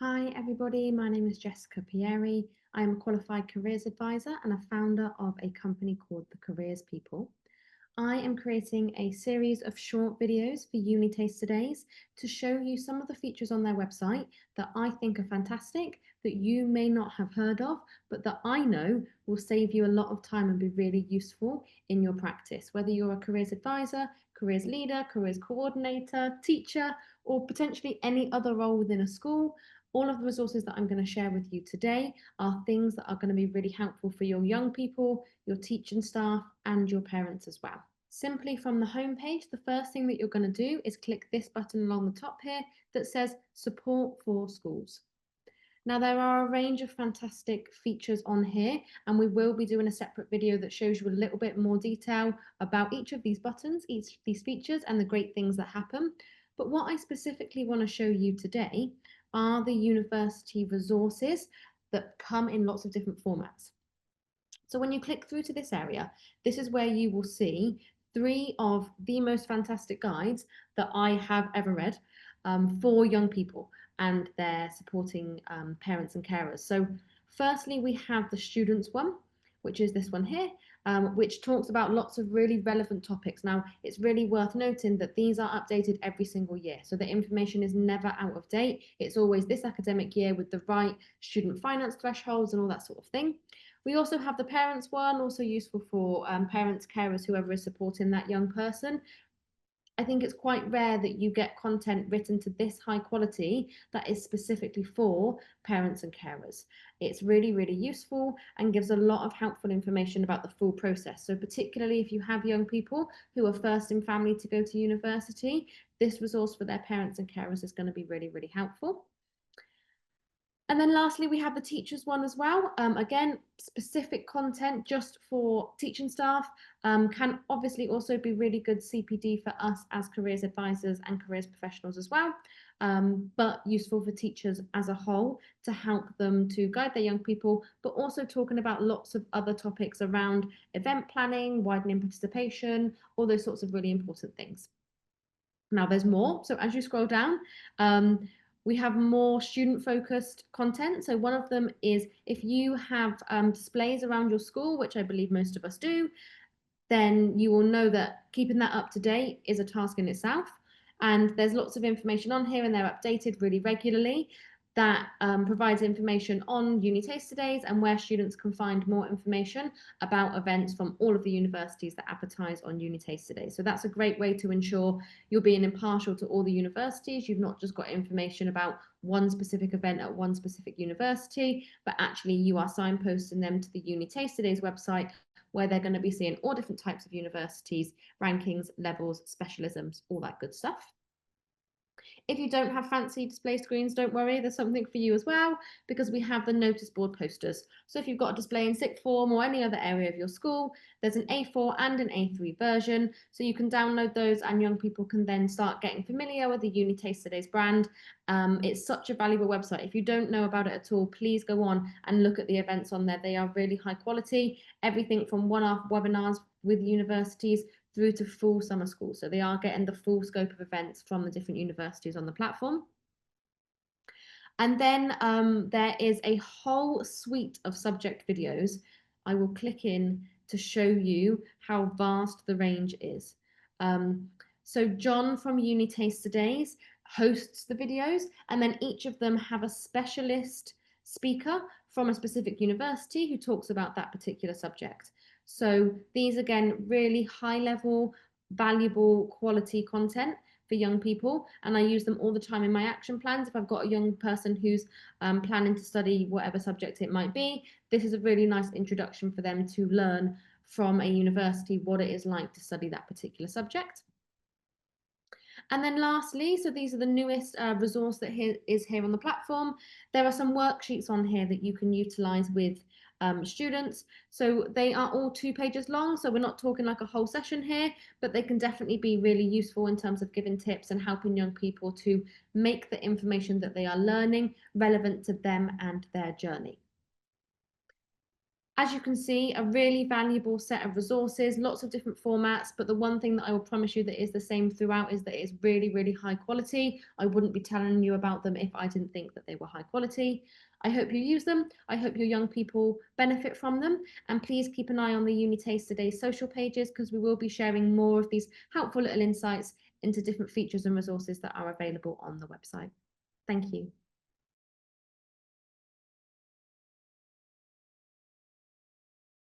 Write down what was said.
Hi everybody, my name is Jessica Pieri. I am a qualified careers advisor and a founder of a company called The Careers People. I am creating a series of short videos for UniTasterDays to show you some of the features on their website that I think are fantastic, that you may not have heard of, but that I know will save you a lot of time and be really useful in your practice, whether you're a careers advisor, careers leader, careers coordinator, teacher, or potentially any other role within a school. All of the resources that I'm going to share with you today are things that are going to be really helpful for your young people, your teaching staff, and your parents as well. Simply from the homepage, the first thing that you're going to do is click this button along the top here that says Support for Schools. Now, there are a range of fantastic features on here, and we will be doing a separate video that shows you a little bit more detail about each of these buttons, each of these features, and the great things that happen. But what I specifically want to show you today are the university resources that come in lots of different formats. So when you click through to this area, this is where you will see 3 of the most fantastic guides that I have ever read for young people and their supporting parents and carers. So firstly, we have the students one, which is this one here, which talks about lots of really relevant topics. Now, it's really worth noting that these are updated every single year. So the information is never out of date. It's always this academic year with the right student finance thresholds and all that sort of thing. We also have the parents one, also useful for parents, carers, whoever is supporting that young person. I think it's quite rare that you get content written to this high quality that is specifically for parents and carers. It's really, really useful and gives a lot of helpful information about the full process. So particularly if you have young people who are first in family to go to university, this resource for their parents and carers is going to be really, really helpful. And then lastly, we have the teachers one as well. Again, specific content just for teaching staff can obviously also be really good CPD for us as careers advisors and careers professionals as well, but useful for teachers as a whole to help them to guide their young people, but also talking about lots of other topics around event planning, widening participation, all those sorts of really important things. Now there's more. So as you scroll down, we have more student-focused content. So one of them is if you have displays around your school, which I believe most of us do, then you will know that keeping that up to date is a task in itself. And there's lots of information on here and they're updated really regularly that provides information on UniTasterDays and where students can find more information about events from all of the universities that advertise on UniTasterDays. So that's a great way to ensure you're being impartial to all the universities. You've not just got information about one specific event at one specific university, but actually you are signposting them to the UniTasterDays website where they're going to be seeing all different types of universities, rankings, levels, specialisms, all that good stuff. If you don't have fancy display screens, don't worry, there's something for you as well, because we have the notice board posters. So if you've got a display in sixth form or any other area of your school, there's an A4 and an A3 version, so you can download those and young people can then start getting familiar with the UniTasterDays brand. It's such a valuable website. If you don't know about it at all, please go on and look at the events on there. They are really high quality, everything from one-off webinars with universities through to full summer school. So they are getting the full scope of events from the different universities on the platform. And then there is a whole suite of subject videos. I will click in to show you how vast the range is. So John from UniTasterDays hosts the videos, and then each of them have a specialist speaker from a specific university who talks about that particular subject. So these, again, really high level, valuable quality content for young people, and I use them all the time in my action plans. If I've got a young person who's planning to study whatever subject it might be, this is a really nice introduction for them to learn from a university what it is like to study that particular subject. And then lastly, so these are the newest resource that is here on the platform. There are some worksheets on here that you can utilize with students. So they are all 2 pages long, so we're not talking like a whole session here, but they can definitely be really useful in terms of giving tips and helping young people to make the information that they are learning relevant to them and their journey. As you can see, a really valuable set of resources, lots of different formats, but the one thing that I will promise you that is the same throughout is that it is really, really high quality. I wouldn't be telling you about them if I didn't think that they were high quality. I hope you use them. I hope your young people benefit from them. And please keep an eye on the UniTasterDays social pages, because we will be sharing more of these helpful little insights into different features and resources that are available on the website. Thank you.